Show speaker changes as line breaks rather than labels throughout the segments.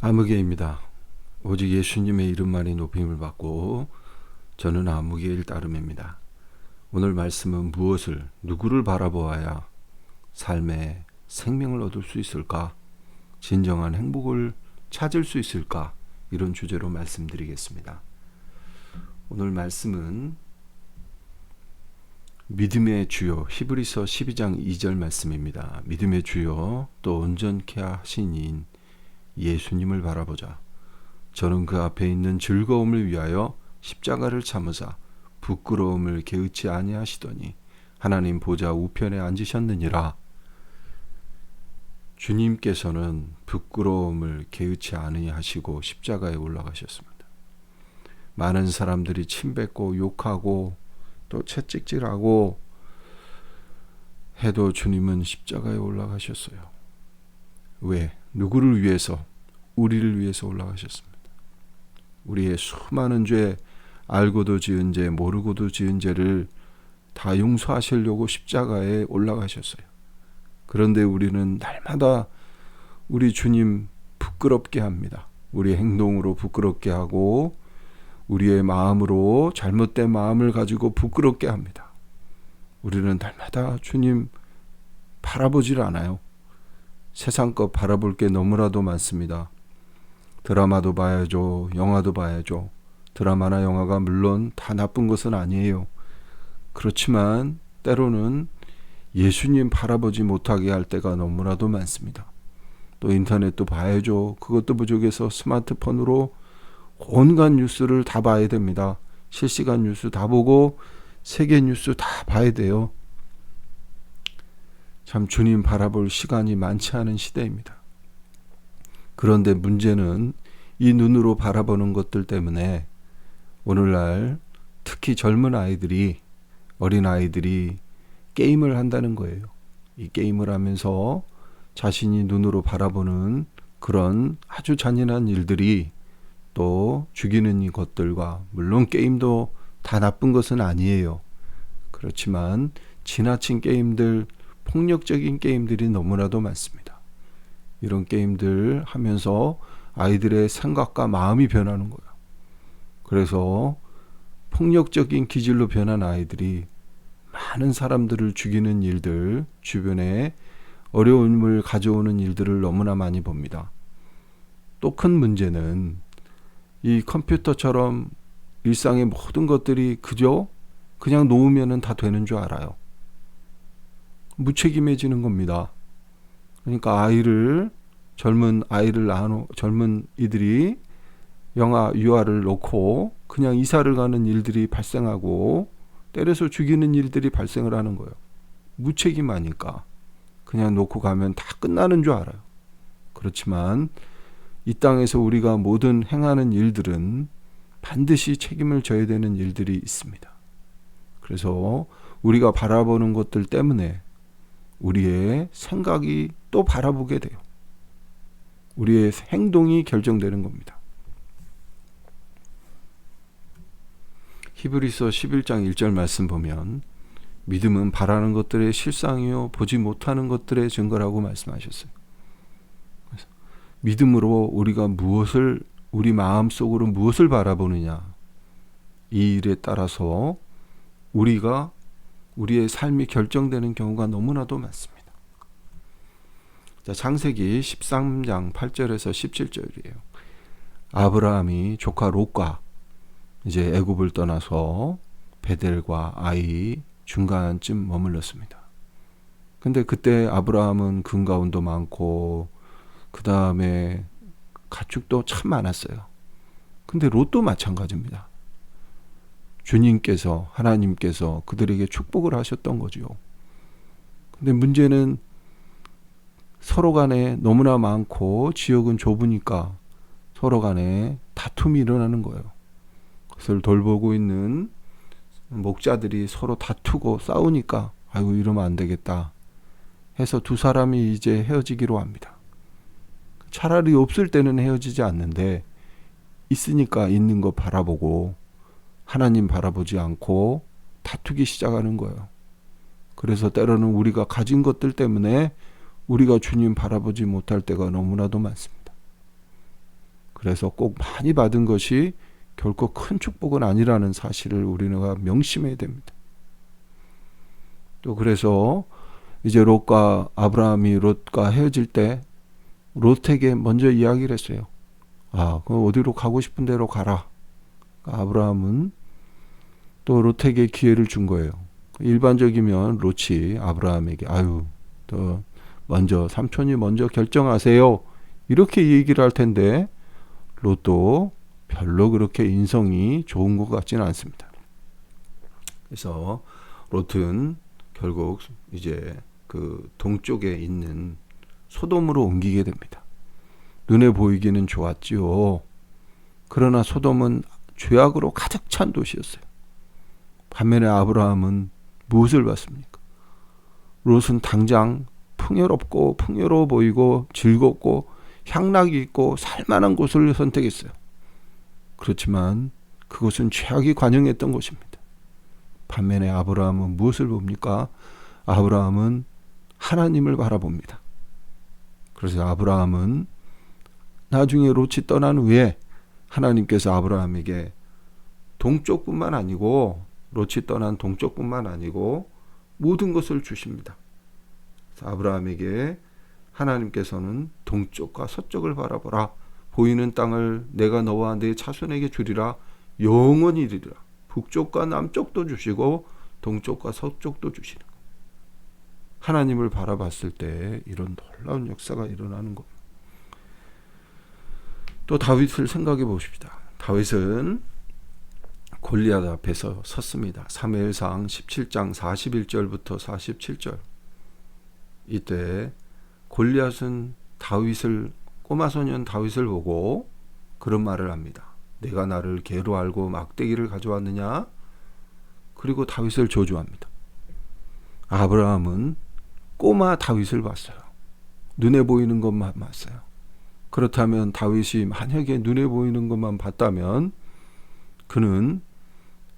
아무개입니다. 오직 예수님의 이름만이 높임을 받고 저는 아무개일 따름입니다. 오늘 말씀은 누구를 바라보아야 삶의 생명을 얻을 수 있을까? 진정한 행복을 찾을 수 있을까? 이런 주제로 말씀드리겠습니다. 오늘 말씀은 믿음의 주요 히브리서 12장 2절 말씀입니다. 믿음의 주요 또 온전케 하신 이인 예수님을 바라보자. 저는 그 앞에 있는 즐거움을 위하여 십자가를 참으사 부끄러움을 개의치 아니하시더니 하나님 보좌 우편에 앉으셨느니라. 주님께서는 부끄러움을 개의치 아니하시고 십자가에 올라가셨습니다. 많은 사람들이 침뱉고 욕하고 또 채찍질하고 해도 주님은 십자가에 올라가셨어요. 왜? 누구를 위해서? 우리를 위해서 올라가셨습니다. 우리의 수많은 죄, 알고도 지은 죄, 모르고도 지은 죄를 다 용서하시려고 십자가에 올라가셨어요. 그런데 우리는 날마다 우리 주님 부끄럽게 합니다. 우리 행동으로 부끄럽게 하고 우리의 마음으로 잘못된 마음을 가지고 부끄럽게 합니다. 우리는 날마다 주님 바라보질 않아요. 세상 것 바라볼 게 너무나도 많습니다. 드라마도 봐야죠. 영화도 봐야죠. 드라마나 영화가 물론 다 나쁜 것은 아니에요. 그렇지만 때로는 예수님 바라보지 못하게 할 때가 너무나도 많습니다. 또 인터넷도 봐야죠. 그것도 부족해서 스마트폰으로 온갖 뉴스를 다 봐야 됩니다. 실시간 뉴스 다 보고 세계 뉴스 다 봐야 돼요. 참 주님 바라볼 시간이 많지 않은 시대입니다. 그런데 문제는 이 눈으로 바라보는 것들 때문에 오늘날 특히 젊은 아이들이, 어린 아이들이 게임을 한다는 거예요. 이 게임을 하면서 자신이 눈으로 바라보는 그런 아주 잔인한 일들이 또 죽이는 이 것들과, 물론 게임도 다 나쁜 것은 아니에요. 그렇지만 지나친 게임들, 폭력적인 게임들이 너무나도 많습니다. 이런 게임들 하면서 아이들의 생각과 마음이 변하는 거예요. 그래서 폭력적인 기질로 변한 아이들이 많은 사람들을 죽이는 일들, 주변에 어려움을 가져오는 일들을 너무나 많이 봅니다. 또 큰 문제는 이 컴퓨터처럼 일상의 모든 것들이 그냥 놓으면 다 되는 줄 알아요. 무책임해지는 겁니다. 그러니까 젊은 이들이 유아를 놓고 그냥 이사를 가는 일들이 발생하고 때려서 죽이는 일들이 발생을 하는 거예요. 무책임하니까 그냥 놓고 가면 다 끝나는 줄 알아요. 그렇지만 이 땅에서 우리가 모든 행하는 일들은 반드시 책임을 져야 되는 일들이 있습니다. 그래서 우리가 바라보는 것들 때문에 우리의 생각이 또 바라보게 돼요. 우리의 행동이 결정되는 겁니다. 히브리서 11장 1절 말씀 보면 믿음은 바라는 것들의 실상이요 보지 못하는 것들의 증거라고 말씀하셨어요. 그래서 믿음으로 우리가 우리 마음속으로 무엇을 바라보느냐, 이 일에 따라서 우리의 삶이 결정되는 경우가 너무나도 많습니다. 자, 창세기 13장 8절에서 17절이에요. 아브라함이 조카 롯과 이제 애굽을 떠나서 베델과 아이 중간쯤 머물렀습니다. 근데 그때 아브라함은 금가운도 많고 그 다음에 가축도 참 많았어요. 근데 롯도 마찬가지입니다. 하나님께서 그들에게 축복을 하셨던 거죠. 근데 문제는 서로 간에 너무나 많고 지역은 좁으니까 서로 간에 다툼이 일어나는 거예요. 그것을 돌보고 있는 목자들이 서로 다투고 싸우니까 아이고 이러면 안 되겠다 해서 두 사람이 이제 헤어지기로 합니다. 차라리 없을 때는 헤어지지 않는데 있으니까 있는 거 바라보고 하나님 바라보지 않고 다투기 시작하는 거예요. 그래서 때로는 우리가 가진 것들 때문에 우리가 주님 바라보지 못할 때가 너무나도 많습니다. 그래서 꼭 많이 받은 것이 결코 큰 축복은 아니라는 사실을 우리가 명심해야 됩니다. 또 그래서 이제 롯과 아브라함이 롯과 헤어질 때 롯에게 먼저 이야기를 했어요. 그럼 어디로 가고 싶은 데로 가라. 아브라함은 또 롯에게 기회를 준 거예요. 일반적이면 롯이 아브라함에게 더 먼저 삼촌이 먼저 결정하세요. 이렇게 얘기를 할 텐데 롯도 별로 그렇게 인성이 좋은 것 같지는 않습니다. 그래서 롯은 결국 이제 그 동쪽에 있는 소돔으로 옮기게 됩니다. 눈에 보이기는 좋았지요. 그러나 소돔은 죄악으로 가득 찬 도시였어요. 반면에 아브라함은 무엇을 봤습니까? 롯은 당장 풍요로워 보이고 즐겁고 향락이 있고 살만한 곳을 선택했어요. 그렇지만 그것은 죄악이 관영했던 곳입니다. 반면에 아브라함은 무엇을 봅니까? 아브라함은 하나님을 바라봅니다. 그래서 아브라함은 나중에 롯이 떠난 후에 하나님께서 아브라함에게 동쪽뿐만 아니고 롯이 떠난 동쪽뿐만 아니고 모든 것을 주십니다. 아브라함에게 하나님께서는 동쪽과 서쪽을 바라보라. 보이는 땅을 내가 너와 네 자손에게 주리라. 영원히 이르리라. 북쪽과 남쪽도 주시고 동쪽과 서쪽도 주시는 것. 하나님을 바라봤을 때 이런 놀라운 역사가 일어나는 것. 또 다윗을 생각해 보십시다. 다윗은 골리앗 앞에서 섰습니다. 사무엘상 17장 41절부터 47절. 이때 골리앗은 꼬마 소년 다윗을 보고 그런 말을 합니다. 내가 나를 개로 알고 막대기를 가져왔느냐? 그리고 다윗을 저주합니다. 아브라함은 꼬마 다윗을 봤어요. 눈에 보이는 것만 봤어요. 그렇다면 다윗이 만약에 눈에 보이는 것만 봤다면 그는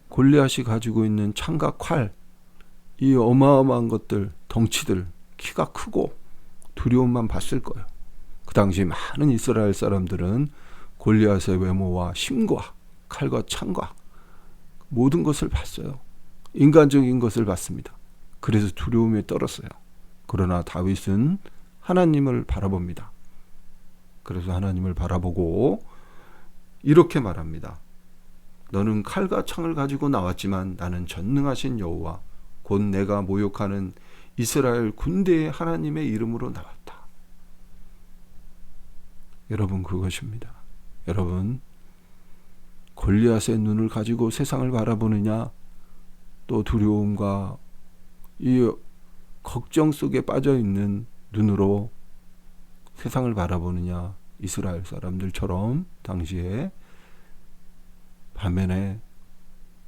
골리앗이 가지고 있는 창과 칼, 이 어마어마한 것들, 덩치들, 키가 크고 두려움만 봤을 거예요. 그 당시 많은 이스라엘 사람들은 골리앗의 외모와 힘과 칼과 창과 모든 것을 봤어요. 인간적인 것을 봤습니다. 그래서 두려움에 떨었어요. 그러나 다윗은 하나님을 바라봅니다. 그래서 하나님을 바라보고 이렇게 말합니다. 너는 칼과 창을 가지고 나왔지만 나는 전능하신 여호와 곧 내가 모욕하는 이스라엘 군대의 하나님의 이름으로 나왔다. 여러분, 그것입니다. 여러분, 골리앗의 눈을 가지고 세상을 바라보느냐, 또 두려움과 이 걱정 속에 빠져 있는 눈으로 세상을 바라보느냐, 이스라엘 사람들처럼 당시에, 반면에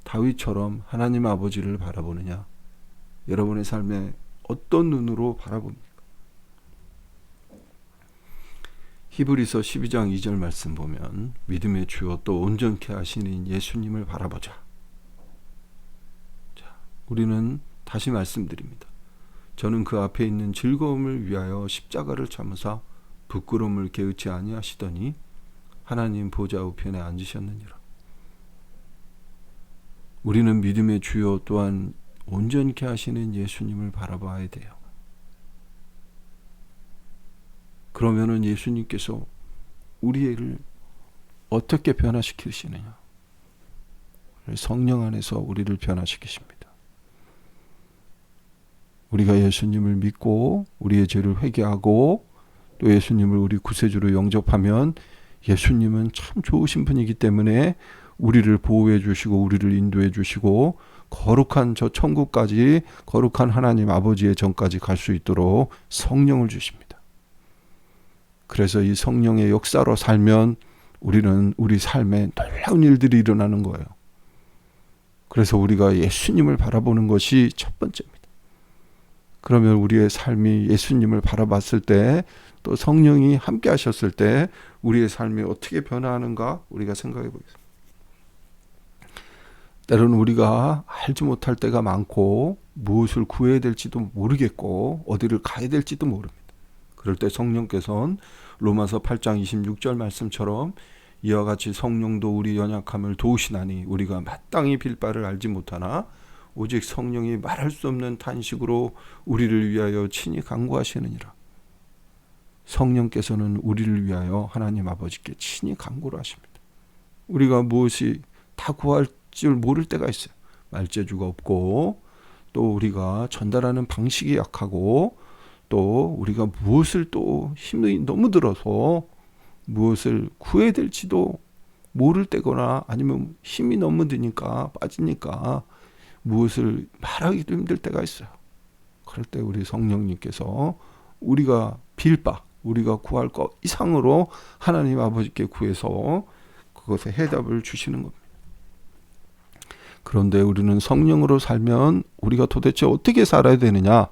다윗처럼 하나님 아버지를 바라보느냐, 여러분의 삶에 어떤 눈으로 바라봅니까? 히브리서 12장 2절 말씀 보면 믿음의 주요 또 온전케 하시는 예수님을 바라보자. 자, 우리는 다시 말씀드립니다. 저는 그 앞에 있는 즐거움을 위하여 십자가를 참으사 부끄러움을 개의치 아니하시더니 하나님 보좌 우편에 앉으셨느니라. 우리는 믿음의 주요 또한 온전케 하시는 예수님을 바라봐야 돼요. 그러면은 예수님께서 우리를 어떻게 변화시키시느냐? 성령 안에서 우리를 변화시키십니다. 우리가 예수님을 믿고 우리의 죄를 회개하고 또 예수님을 우리 구세주로 영접하면 예수님은 참 좋으신 분이기 때문에 우리를 보호해 주시고 우리를 인도해 주시고 거룩한 저 천국까지, 거룩한 하나님 아버지의 전까지 갈 수 있도록 성령을 주십니다. 그래서 이 성령의 역사로 살면 우리는 우리 삶에 놀라운 일들이 일어나는 거예요. 그래서 우리가 예수님을 바라보는 것이 첫 번째입니다. 그러면 우리의 삶이 예수님을 바라봤을 때, 또 성령이 함께 하셨을 때 우리의 삶이 어떻게 변화하는가 우리가 생각해 보겠습니다. 때로는 우리가 알지 못할 때가 많고 무엇을 구해야 될지도 모르겠고 어디를 가야 될지도 모릅니다. 그럴 때 성령께서는 로마서 8장 26절 말씀처럼 이와 같이 성령도 우리 연약함을 도우시나니 우리가 마땅히 빌 바를 알지 못하나 오직 성령이 말할 수 없는 탄식으로 우리를 위하여 친히 간구하시느니라. 성령께서는 우리를 위하여 하나님 아버지께 친히 간구를 하십니다. 우리가 무엇이 다 구할 줄 모를 때가 있어요. 말재주가 없고 또 우리가 전달하는 방식이 약하고 또 우리가 무엇을 또 힘이 너무 들어서 무엇을 구해야 될지도 모를 때거나 아니면 힘이 너무 드니까 빠지니까 무엇을 말하기도 힘들 때가 있어요. 그럴 때 우리 성령님께서 우리가 빌 바, 우리가 구할 것 이상으로 하나님 아버지께 구해서 그것에 해답을 주시는 겁니다. 그런데 우리는 성령으로 살면 우리가 도대체 어떻게 살아야 되느냐?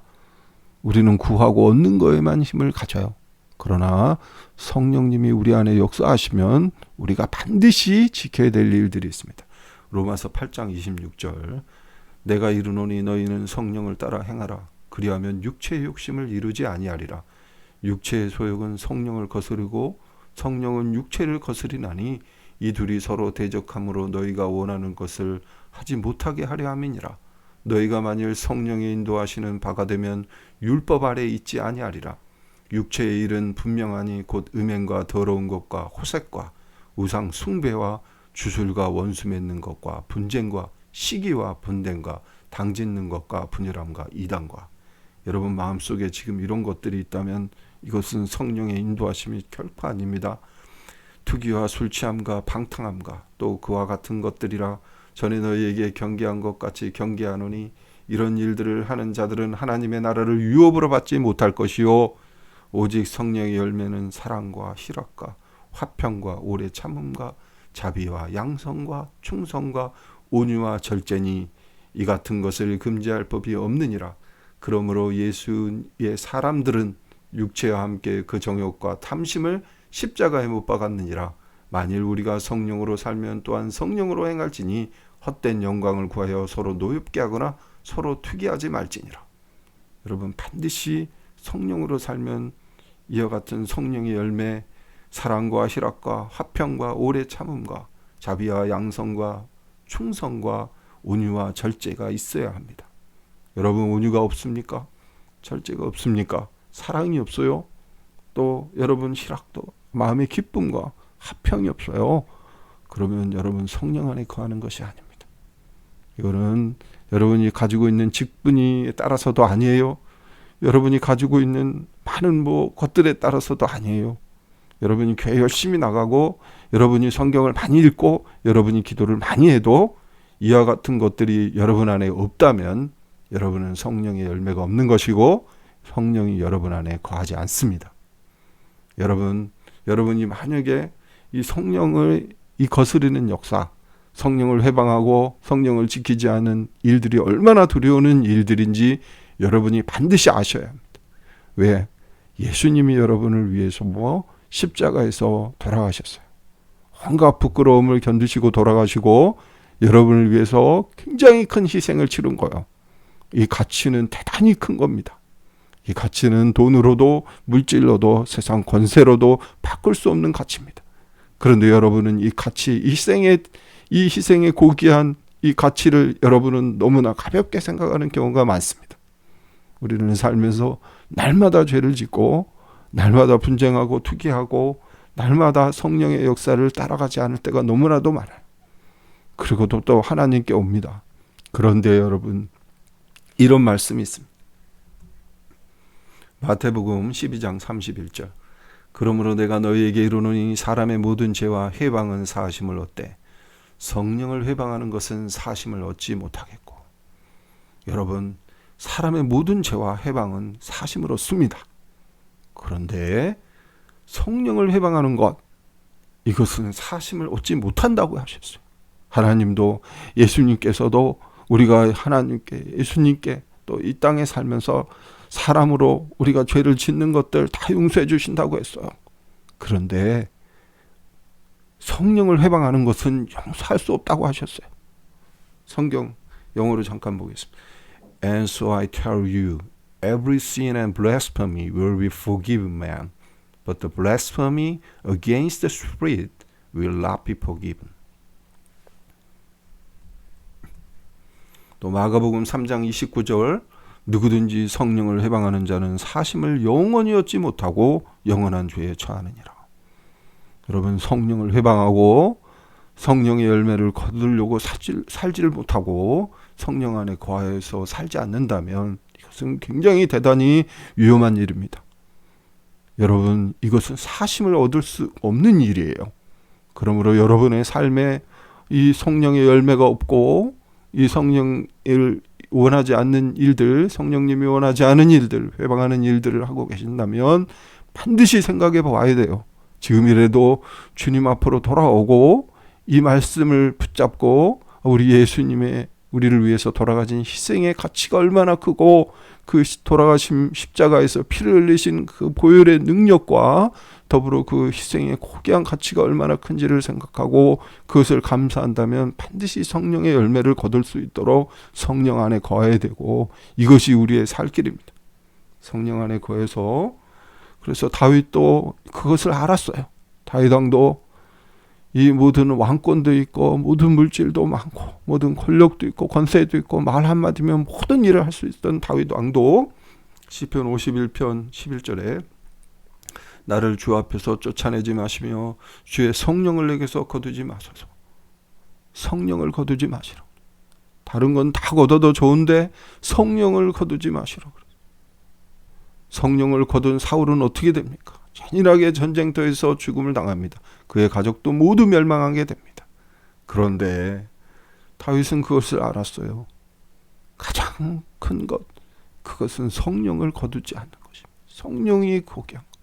우리는 구하고 얻는 거에만 힘을 가져요. 그러나 성령님이 우리 안에 역사하시면 우리가 반드시 지켜야 될 일들이 있습니다. 로마서 8장 26절 내가 이르노니 너희는 성령을 따라 행하라. 그리하면 육체의 욕심을 이루지 아니하리라. 육체의 소욕은 성령을 거스르고 성령은 육체를 거스리나니 이 둘이 서로 대적함으로 너희가 원하는 것을 하지 못하게 하려 함이니라. 너희가 만일 성령의 인도하시는 바가 되면 율법 아래 있지 아니하리라. 육체의 일은 분명하니 곧 음행과 더러운 것과 호색과 우상 숭배와 주술과 원수 맺는 것과 분쟁과 시기와 분쟁과 당짓는 것과 분열함과 이단과. 여러분 마음속에 지금 이런 것들이 있다면 이것은 성령의 인도하심이 결코 아닙니다. 투기와 술 취함과 방탕함과 또 그와 같은 것들이라 전에 너희에게 경계한 것 같이 경계하노니 이런 일들을 하는 자들은 하나님의 나라를 유업으로 받지 못할 것이요 오직 성령의 열매는 사랑과 희락과 화평과 오래 참음과 자비와 양성과 충성과 온유와 절제니 이 같은 것을 금지할 법이 없느니라. 그러므로 예수의 사람들은 육체와 함께 그 정욕과 탐심을 십자가에 못 박았느니라. 만일 우리가 성령으로 살면 또한 성령으로 행할지니 헛된 영광을 구하여 서로 노엽게 하거나 서로 투기하지 말지니라. 여러분 반드시 성령으로 살면 이와 같은 성령의 열매 사랑과 희락과 화평과 오래 참음과 자비와 양성과 충성과 온유와 절제가 있어야 합니다. 여러분 온유가 없습니까? 절제가 없습니까? 사랑이 없어요? 또 여러분 희락도 마음의 기쁨과 화평이 없어요? 그러면 여러분 성령 안에 거하는 것이 아닙니다. 이거는 여러분이 가지고 있는 직분에 따라서도 아니에요. 여러분이 가지고 있는 많은 것들에 따라서도 아니에요. 여러분이 교회 열심히 나가고 여러분이 성경을 많이 읽고 여러분이 기도를 많이 해도 이와 같은 것들이 여러분 안에 없다면 여러분은 성령의 열매가 없는 것이고 성령이 여러분 안에 거하지 않습니다. 여러분이 만약에 이 성령을 거스르는 역사, 성령을 회방하고 성령을 지키지 않은 일들이 얼마나 두려운 일들인지 여러분이 반드시 아셔야 합니다. 왜? 예수님이 여러분을 위해서 십자가에서 돌아가셨어요. 온갖 부끄러움을 견디시고 돌아가시고 여러분을 위해서 굉장히 큰 희생을 치른 거예요. 이 가치는 대단히 큰 겁니다. 이 가치는 돈으로도 물질로도 세상 권세로도 바꿀 수 없는 가치입니다. 그런데 여러분은 이 가치, 이 희생의 고귀한 이 가치를 여러분은 너무나 가볍게 생각하는 경우가 많습니다. 우리는 살면서 날마다 죄를 짓고 날마다 분쟁하고 투기하고 날마다 성령의 역사를 따라가지 않을 때가 너무나도 많아요. 그리고 또 하나님께 옵니다. 그런데 여러분 이런 말씀이 있습니다. 마태복음 12장 31절 그러므로 내가 너희에게 이르노니 사람의 모든 죄와 회방은 사하심을 얻되 성령을 회방하는 것은 사하심을 얻지 못하겠고. 여러분 사람의 모든 죄와 회방은 사하심을 얻습니다. 그런데 성령을 회방하는 것 이것은 사하심을 얻지 못한다고 하셨어요. 하나님도 예수님께서도 우리가 하나님께 예수님께 또 이 땅에 살면서 사람으로 우리가 죄를 짓는 것들 다 용서해 주신다고 했어요. 그런데 성령을 회방하는 것은 용서할 수 없다고 하셨어요. 성경 영어로 잠깐 보겠습니다. And so I tell you, every sin and blasphemy will be forgiven man, but the blasphemy against the Spirit will not be forgiven. 또 마가복음 3장 29절 누구든지 성령을 회방하는 자는 사심을 영원히 얻지 못하고 영원한 죄에 처하느니라. 여러분, 성령을 회방하고 성령의 열매를 거두려고 살지를 못하고 성령 안에 거하여서 살지 않는다면 이것은 굉장히 대단히 위험한 일입니다. 여러분, 이것은 사심을 얻을 수 없는 일이에요. 그러므로 여러분의 삶에 이 성령의 열매가 없고 이 성령을 원하지 않는 일들, 성령님이 원하지 않은 일들, 회방하는 일들을 하고 계신다면 반드시 생각해 봐야 돼요. 지금이라도 주님 앞으로 돌아오고 이 말씀을 붙잡고 우리 예수님의 우리를 위해서 돌아가신 희생의 가치가 얼마나 크고 그 돌아가심 십자가에서 피를 흘리신 그 보혈의 능력과 더불어 그 희생의 고귀한 가치가 얼마나 큰지를 생각하고 그것을 감사한다면 반드시 성령의 열매를 거둘 수 있도록 성령 안에 거해야 되고 이것이 우리의 살 길입니다. 성령 안에 거해서 그래서 다윗도 그것을 알았어요. 다윗 왕도 이 모든 왕권도 있고 모든 물질도 많고 모든 권력도 있고 권세도 있고 말 한마디면 모든 일을 할 수 있던 다윗 왕도 시편 51편 11절에 나를 주 앞에서 쫓아내지 마시며 주의 성령을 내게서 거두지 마소서. 성령을 거두지 마시라. 다른 건 다 거둬도 좋은데 성령을 거두지 마시라. 성령을 거둔 사울은 어떻게 됩니까? 잔인하게 전쟁터에서 죽음을 당합니다. 그의 가족도 모두 멸망하게 됩니다. 그런데 다윗은 그것을 알았어요. 가장 큰 것, 그것은 성령을 거두지 않는 것입니다. 성령이 고귀한 것.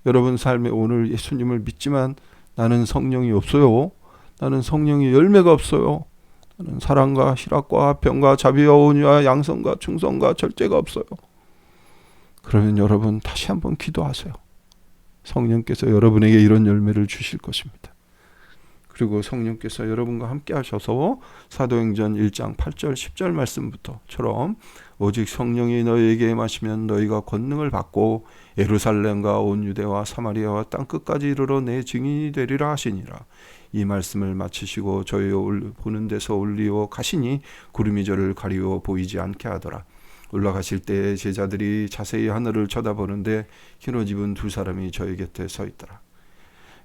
여러분 삶에 오늘 예수님을 믿지만 나는 성령이 없어요. 나는 성령의 열매가 없어요. 나는 사랑과 희락과 화평과 자비와 온유와 양성과 충성과 절제가 없어요. 그러면 여러분 다시 한번 기도하세요. 성령께서 여러분에게 이런 열매를 주실 것입니다. 그리고 성령께서 여러분과 함께 하셔서 사도행전 1장 8절 10절 말씀부터처럼 오직 성령이 너희에게 임하시면 너희가 권능을 받고 예루살렘과 온 유대와 사마리아와 땅끝까지 이르러 내 증인이 되리라 하시니라. 이 말씀을 마치시고 저희 보는 데서 올리어 가시니 구름이 저를 가리워 보이지 않게 하더라. 올라가실 때 제자들이 자세히 하늘을 쳐다보는데 흰 옷 입은 두 사람이 저희 곁에 서 있더라.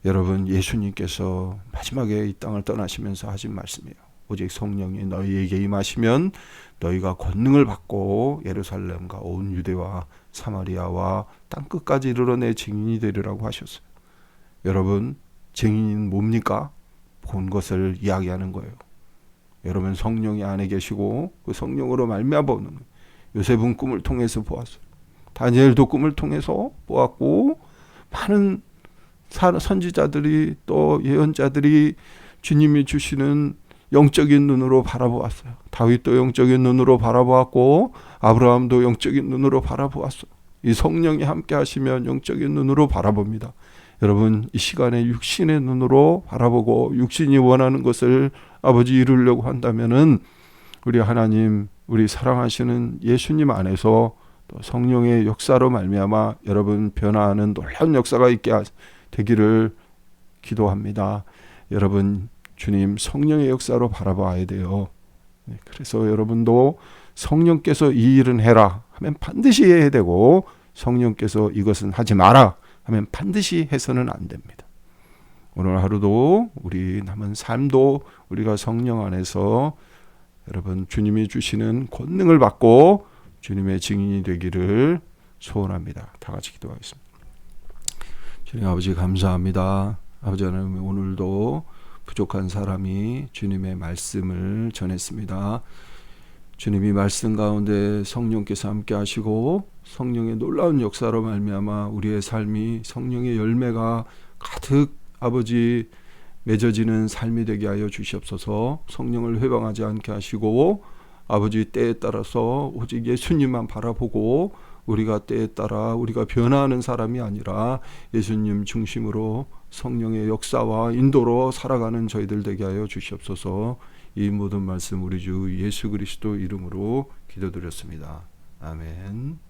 여러분, 예수님께서 마지막에 이 땅을 떠나시면서 하신 말씀이에요. 오직 성령이 너희에게 임하시면 너희가 권능을 받고 예루살렘과 온 유대와 사마리아와 땅끝까지 이르러 내 증인이 되리라고 하셨어요. 여러분, 증인은 뭡니까? 본 것을 이야기하는 거예요. 여러분, 성령이 안에 계시고 그 성령으로 말미암아 보는 거예요. 요셉은 꿈을 통해서 보았어요. 다니엘도 꿈을 통해서 보았고 많은 선지자들이 또 예언자들이 주님이 주시는 영적인 눈으로 바라보았어요. 다윗도 영적인 눈으로 바라보았고 아브라함도 영적인 눈으로 바라보았어요. 이 성령이 함께 하시면 영적인 눈으로 바라봅니다. 여러분, 이 시간에 육신의 눈으로 바라보고 육신이 원하는 것을 아버지 이루려고 한다면은 우리 하나님, 우리 사랑하시는 예수님 안에서 또 성령의 역사로 말미암아 여러분 변화하는 놀라운 역사가 있게 되기를 기도합니다. 여러분, 주님 성령의 역사로 바라봐야 돼요. 그래서 여러분도 성령께서 이 일은 해라 하면 반드시 해야 되고 성령께서 이것은 하지 마라 하면 반드시 해서는 안 됩니다. 오늘 하루도 우리 남은 삶도 우리가 성령 안에서 여러분 주님이 주시는 권능을 받고 주님의 증인이 되기를 소원합니다. 다 같이 기도하겠습니다. 주님 아버지 감사합니다. 아버지 하나님, 오늘도 부족한 사람이 주님의 말씀을 전했습니다. 주님이 말씀 가운데 성령께서 함께 하시고 성령의 놀라운 역사로 말미암아 우리의 삶이 성령의 열매가 가득 아버지 맺어지는 삶이 되게 하여 주시옵소서. 성령을 회방하지 않게 하시고 아버지 때에 따라서 오직 예수님만 바라보고 우리가 때에 따라 우리가 변화하는 사람이 아니라 예수님 중심으로 성령의 역사와 인도로 살아가는 저희들 되게 하여 주시옵소서. 이 모든 말씀 우리 주 예수 그리스도 이름으로 기도드렸습니다. 아멘.